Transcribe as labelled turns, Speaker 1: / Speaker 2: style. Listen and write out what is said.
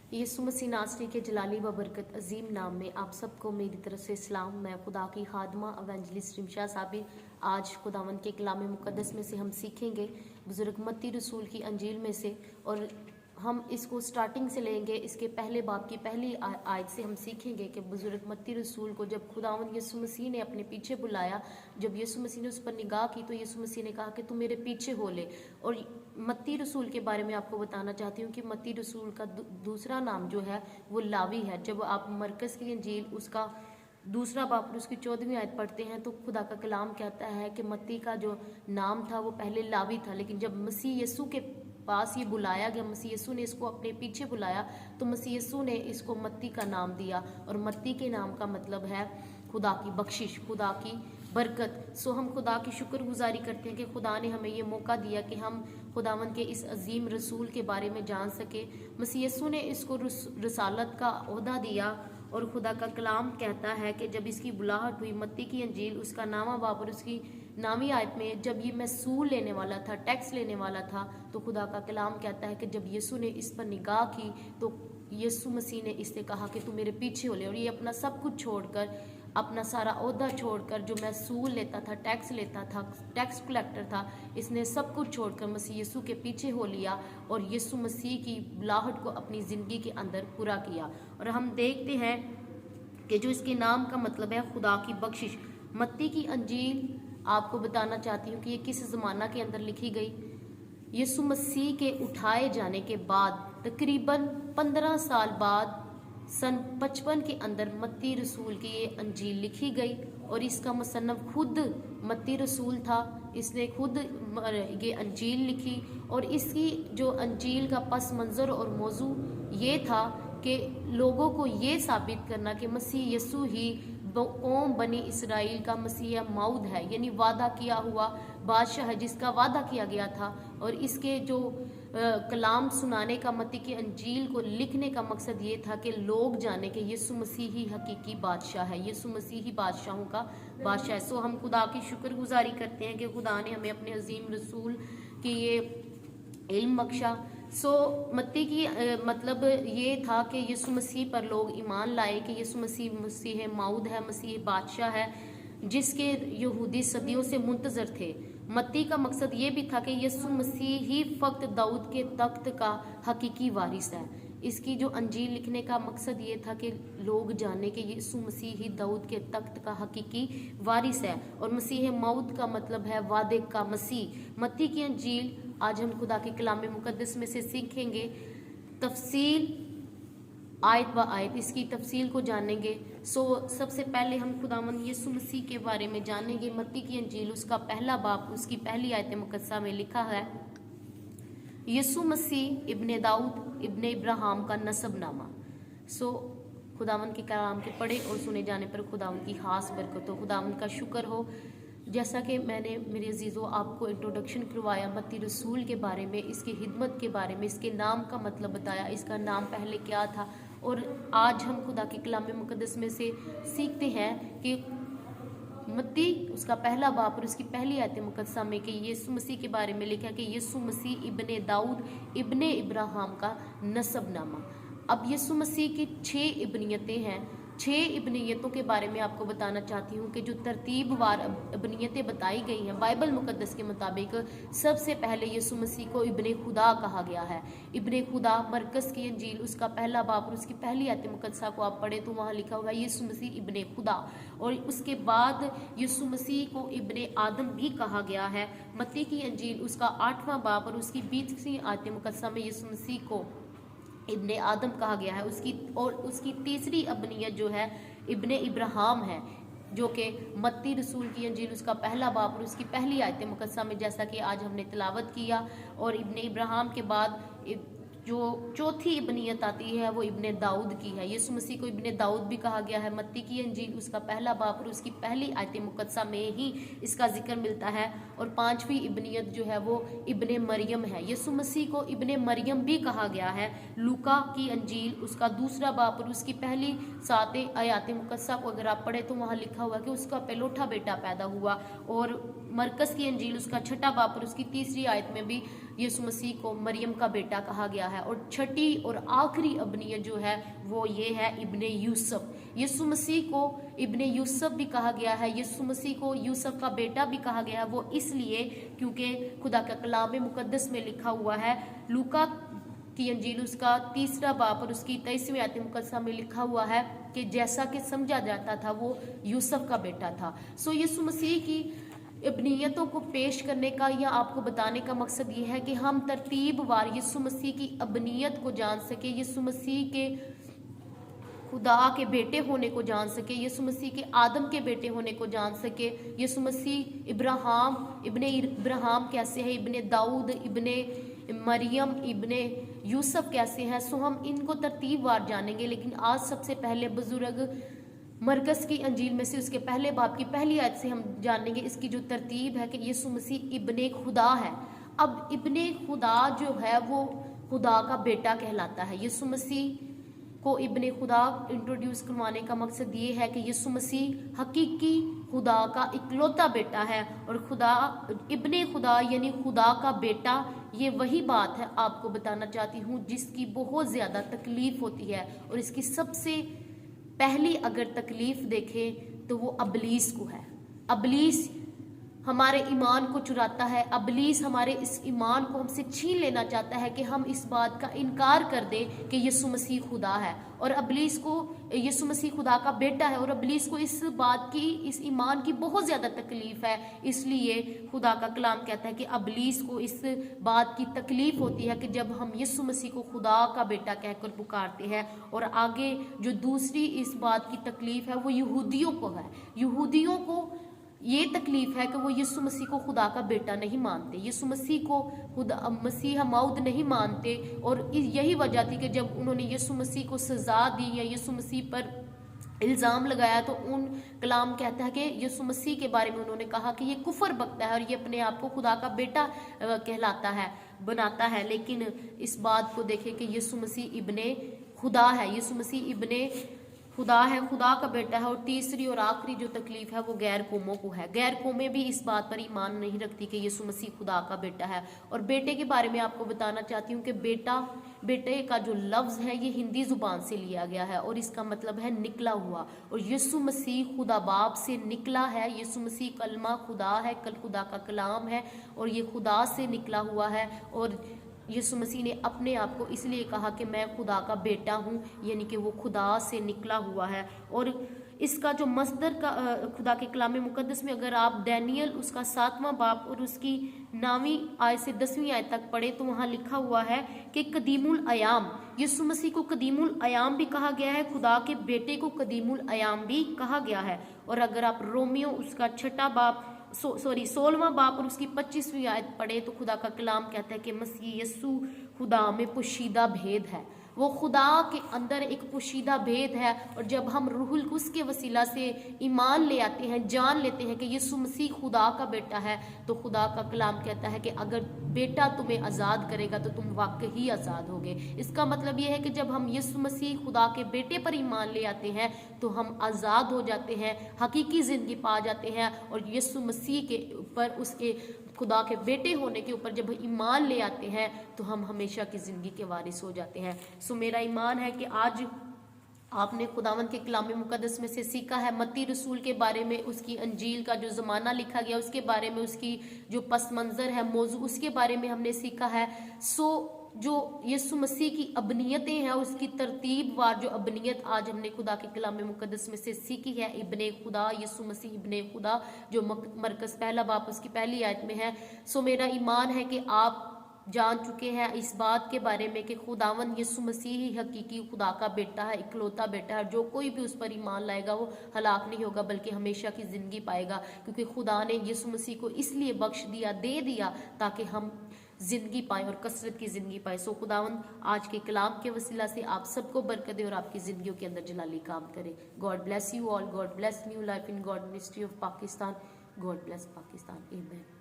Speaker 1: यीशु मसीह नासरी के जलाली व बरकत अजीम नाम में आप सबको मेरी तरफ से इस्लाम। मैं खुदा की खादमा एवेंजलिस्ट रिमशा साबिर। आज खुदावन के कलाम मुक़द्दस में से हम सीखेंगे बुज़ुर्ग मत्ती रसूल की अंजील में से, और हम इसको स्टार्टिंग से लेंगे। इसके पहले बाब की पहली आयत से हम सीखेंगे कि बुज़ुर्ग मत्ती रसूल को जब खुदावन यीशु मसीह ने अपने पीछे बुलाया, जब यीशु मसीह ने उस पर निगाह की तो यीशु मसीह ने कहा कि तू मेरे पीछे हो ले। और मत्ती रसूल के बारे में आपको बताना चाहती हूँ कि मत्ती रसूल का दूसरा नाम जो है वो लावी है। जब आप मरकज़ की अंजील उसका दूसरा बाब और उसकी 14वीं आयत पढ़ते हैं तो खुदा का कलाम कहता है कि मत्ती का जो नाम था वो पहले लावी था, लेकिन जब मसीह यीशु के पास ये बुलाया गया, मसीह यीशु ने इसको अपने पीछे बुलाया तो मसीह यीशु ने इसको मत्ती का नाम दिया। और मत्ती के नाम का मतलब है खुदा की बख्शिश, खुदा की बरकत। सो हम खुदा की शुक्रगुजारी करते हैं कि खुदा ने हमें ये मौका दिया कि हम खुदावन के इस अजीम रसूल के बारे में जान सके। मसीह यीशु ने इसको रसालत का ओहदा दिया। और खुदा का कलाम कहता है कि जब इसकी बुलाहट हुई, मत्ती की अंजील उसका नामा बाब और उसकी नामी आयत में जब ये महसूल लेने वाला था, टैक्स लेने वाला था, तो खुदा का कलाम कहता है कि जब यीशु ने इस पर निगाह की तो यीशु मसीह ने इससे कहा कि तू मेरे पीछे हो ले। और ये अपना सब कुछ छोड़कर, अपना सारा ओहदा छोड़कर, जो महसूल लेता था, टैक्स लेता था, टैक्स कलेक्टर था, इसने सब कुछ छोड़कर मसीह यीशु के पीछे हो लिया और यीशु मसीह की बुलाहट को अपनी ज़िंदगी के अंदर पूरा किया। और हम देखते हैं कि जो इसके नाम का मतलब है खुदा की बख्शिश। मत्ती की अंजील आपको बताना चाहती हूँ कि ये किस ज़माना के अंदर लिखी गई। यीशु मसीह के उठाए जाने के बाद तकरीबन 15 साल बाद सन 55 के अंदर मत्ती रसूल की ये अंजील लिखी गई। और इसका मुसन्नफ खुद मत्ती रसूल था, इसने खुद ये अंजील लिखी। और इसकी जो अंजील का पस मंज़र और मौजू ये था कि लोगों को ये साबित करना कि मसीह यीशु ही कौम बनी इसराइल का मसीह मौद है, यानी वादा किया हुआ बादशाह है जिसका वादा किया गया था। और इसके जो कलाम सुनाने का, मत्ती की अंजील को लिखने का मकसद ये था कि लोग जाने कि यीशु मसीह ही हकीकी बादशाह है, यीशु मसीह ही बादशाहों का बादशाह है। सो हम खुदा की शुक्रगुजारी करते हैं कि खुदा ने हमें अपने अजीम रसूल की ये इल्म बख्शा। सो मत्ती की मतलब ये था कि यीशु मसीह पर लोग ईमान लाए कि यीशु मसीह मौद है, मसीह बादशाह है, जिसके यहूदी सदियों से मुंतज़र थे। मत्ती का मकसद ये भी था कि यीशु मसीह ही फ़क्त दाऊद के तख्त का हकीकी वारिस है। इसकी जो अंजील लिखने का मकसद ये था कि लोग जाने कि यीशु मसीह ही दाऊद के तख्त का हकीकी वारिस है। और मसीह मौद का मतलब है वादे का मसीह। मत्ती की अंजील आज हम खुदा के कलाम मुक़द्दस में से सीखेंगे, तफसील आयत व आयत इसकी तफसील को जानेंगे। सो सबसे पहले हम खुदावंद यीशु मसीह के बारे में जानेंगे। मत्ती की अंजील उसका पहला बाब उसकी पहली आयत मुक़द्दसा में लिखा है, यीशु मसीह इब्ने दाऊद इब्ने इब्राहिम का नसबनामा। सो खुदावंद के कलाम के पढ़े और सुने जाने पर खुदावंद की खास बरकत हो, खुदावंद का शुक्र हो। जैसा कि मैंने मेरे अजीज़ों आपको इंट्रोडक्शन करवाया मत्ती रसूल के बारे में, इसकी हिदमत के बारे में, इसके नाम का मतलब बताया, इसका नाम पहले क्या था। और आज हम खुदा के कलाम मुक़द्दस में से सीखते हैं कि मत्ती उसका पहला बाब और उसकी पहली आयत मुक़द्दसा में कि यीशु मसीह के बारे में लिखा कि यीशु मसीह इब्ने दाऊद इब्ने इब्राहिम का नसबनामा। अब यीशु मसीह की 6 इब्नियतें हैं। 6 इब्नियतों के बारे में आपको बताना चाहती हूँ कि जो तरतीबवार इब्नियतें बताई गई हैं बाइबल मुक़द्दस के मुताबिक, सबसे पहले यीशु मसीह को इब्ने खुदा कहा गया है। इब्ने खुदा मरकज़ की अंजील उसका पहला बाब और उसकी पहली आयत मुक़द्दसा को आप पढ़े तो वहाँ लिखा होगा यीशु मसीह इब्ने खुदा। और उसके बाद यीशु मसीह को इब्ने आदम भी कहा गया है। मत्ती की अंजील उसका 8वां बाब और उसकी 20वीं आयत मुक़द्दसा में यीशु मसीह को इब्ने आदम कहा गया है। उसकी तीसरी अबनियत जो है इब्ने इब्राहिम है, जो कि मत्ती रसूल की अंजील उसका पहला बाब और उसकी पहली आयत मुक़द्दसा में जैसा कि आज हमने तिलावत किया। और इब्ने इब्राहिम के बाद जो चौथी इब्नियत आती है वो इब्ने दाऊद की है। यीशु मसीह को इब्ने दाऊद भी कहा गया है। मत्ती की अंजील उसका पहला बाब और उसकी पहली आयत मुक़द्दसा में ही इसका जिक्र मिलता है। और 5वीं इब्नियत जो है वो इब्ने मरियम है। यीशु मसीह को इब्ने मरियम भी कहा गया है। लूका की अंजील उसका दूसरा बाब और उसकी पहली 7 आयत मुक़द्दसा को अगर आप पढ़े तो वहाँ लिखा हुआ कि उसका पहलोठा बेटा पैदा हुआ। और मरकस की अंजील उसका 6 बाब और उसकी 3 आयत में भी यीशु मसीह को मरियम का बेटा कहा गया है। और छठी और आखिरी अबनियत जो है वो ये है इब्ने यूसुफ। यीशु मसीह को इब्ने यूसुफ भी कहा गया है, यीशु मसीह को यूसुफ का बेटा भी कहा गया है। वो इसलिए क्योंकि खुदा का कलाम मुकद्दस में लिखा हुआ है, लूका की अंजील उसका 3 बाब और उसकी 23वीं आयत मुकद्दसा में लिखा हुआ है कि जैसा कि समझा जाता था वो यूसुफ का बेटा था। सो यीशु मसीह की इब्नियतों को पेश करने का या आपको बताने का मकसद ये है कि हम तरतीबवार यीशु मसीह की अबनियत को जान सके, यीशु मसीह के खुदा के बेटे होने को जान सके, यीशु मसीह के आदम के बेटे होने को जान सके, यीशु मसीह इब्ने इब्राहिम कैसे है, इब्ने दाऊद, इब्ने मरियम, इब्ने यूसुफ कैसे हैं। सो हम इनको तरतीबवार जानेंगे। लेकिन आज सबसे पहले बुजुर्ग मरकस की अंजील में से उसके पहले बाब की पहली आयत से हम जानेंगे इसकी जो तरतीब है कि यीशु मसीह इब्ने खुदा है। अब इब्ने खुदा जो है वो खुदा का बेटा कहलाता है। यीशु मसीह को इब्ने खुदा इंट्रोड्यूस करवाने का मकसद ये है कि यीशु मसीह हकीकी खुदा का इकलौता बेटा है। और खुदा इब्ने खुदा यानी खुदा का बेटा, ये वही बात है आपको बताना चाहती हूँ जिसकी बहुत ज़्यादा तकलीफ होती है। और इसकी सबसे पहली अगर तकलीफ देखें तो वो अबलीस को है। अबलीस हमारे ईमान को चुराता है, अबलीस हमारे इस ईमान को हमसे छीन लेना चाहता है कि हम इस बात का इनकार कर दें कि यीशु मसीह खुदा है। और अबलीस को यीशु मसीह खुदा का बेटा है और अबलीस को इस बात की, इस ईमान की बहुत ज़्यादा तकलीफ है। इसलिए खुदा का कलाम कहता है कि अबलीस को इस बात की तकलीफ होती है कि जब हम यीशु मसीह को खुदा का बेटा कहकर पुकारते हैं। और आगे जो दूसरी इस बात की तकलीफ है वो यहूदियों को है। यहूदियों को ये तकलीफ है कि वो यीशु मसीह को खुदा का बेटा नहीं मानते, यीशु मसीह को खुदा मसीह मौद नहीं मानते। और यही वजह थी कि जब उन्होंने यीशु मसीह को सज़ा दी या यीशु मसीह पर इल्ज़ाम लगाया तो उन कलाम कहता है कि यीशु मसीह के बारे में उन्होंने कहा कि ये कुफर बकता है और ये अपने आप को खुदा का बेटा कहलाता है, बनाता है। लेकिन इस बात को देखें कि यीशु मसीह इब्ने खुदा है, यीशु मसीह इब्ने खुदा है, खुदा का बेटा है। और तीसरी और आखिरी जो तकलीफ है वो गैर कौमों को है। गैर कौमें भी इस बात पर ईमान नहीं रखती कि यीशु मसीह खुदा का बेटा है। और बेटे के बारे में आपको बताना चाहती हूँ कि बेटे का जो लफ्ज़ है ये हिंदी ज़ुबान से लिया गया है और इसका मतलब है निकला हुआ। और यीशु मसीह खुदा बाप से निकला है, यीशु मसीह कलमा खुदा है, खुदा का कलाम है और ये खुदा से निकला हुआ है। और यीशु मसीह ने अपने आप को इसलिए कहा कि मैं खुदा का बेटा हूँ, यानी कि वो खुदा से निकला हुआ है। और इसका जो मस्दर का खुदा के कलाम मुकद्दस में अगर आप डैनियल उसका 7वां बाब और उसकी 9वीं आयत से 10वीं आयत तक पढ़े तो वहाँ लिखा हुआ है कि कदीमुल अयाम, यीशु मसीह को कदीमुल अयाम भी कहा गया है, खुदा के बेटे को कदीमुल अयाम भी कहा गया है। और अगर आप रोमियो उसका 16वां बाब और उसकी 25वीं आयत पढ़े तो खुदा का कलाम कहता है कि मसीह यीशु खुदा में पोशीदा भेद है, वो खुदा के अंदर एक पोशीदा भेद है। और जब हम रूहुल कुद्स के वसीला से ईमान ले आते हैं, जान लेते हैं कि यीशु मसीह खुदा का बेटा है, तो खुदा का कलाम कहता है कि अगर बेटा तुम्हें आज़ाद करेगा तो तुम वाकई आज़ाद होगे। इसका मतलब ये है कि जब हम यीशु मसीह खुदा के बेटे पर ईमान ले आते हैं तो हम आज़ाद हो जाते हैं, हकीकी ज़िंदगी पा जाते हैं। और यीशु मसीह के ऊपर, उसके खुदा के बेटे होने के ऊपर जब ईमान ले आते हैं तो हम हमेशा की ज़िंदगी के वारिस हो जाते हैं। सो मेरा ईमान है कि आज आपने खुदावंद के कलाम मुकद्दस में से सीखा है, मत्ती रसूल के बारे में, उसकी अंजील का जो ज़माना लिखा गया उसके बारे में, उसकी जो पस मंज़र है मौजू उसके बारे में हमने सीखा है। सो जो यीशु मसीह की अबनियतें हैं उसकी तरतीबवार जो अबनियत आज हमने खुदा के कलाम मुकद्दस में से सीखी है, इब्ने खुदा, यीशु मसीह इब्ने खुदा, जो मरकस पहला बाब उसकी पहली आयत में है। सो मेरा ईमान है कि आप जान चुके हैं इस बात के बारे में कि खुदावन यीशु मसीह ही हकीकी खुदा का बेटा है, इकलौता बेटा है। जो कोई भी उस पर ईमान लाएगा वो हलाक नहीं होगा बल्कि हमेशा की ज़िंदगी पाएगा, क्योंकि खुदा ने यीशु मसीह को इसलिए बख्श दिया, दे दिया ताकि हम ज़िंदगी पाएँ और कसरत की ज़िंदगी पाएँ। सो खुदावंद आज के कलाम के वसीला से आप सबको बरकत दे और आपकी ज़िंदगियों के अंदर जलाली काम करे। God bless you all, God bless new life in God ministry of Pakistan, God bless Pakistan, आमीन।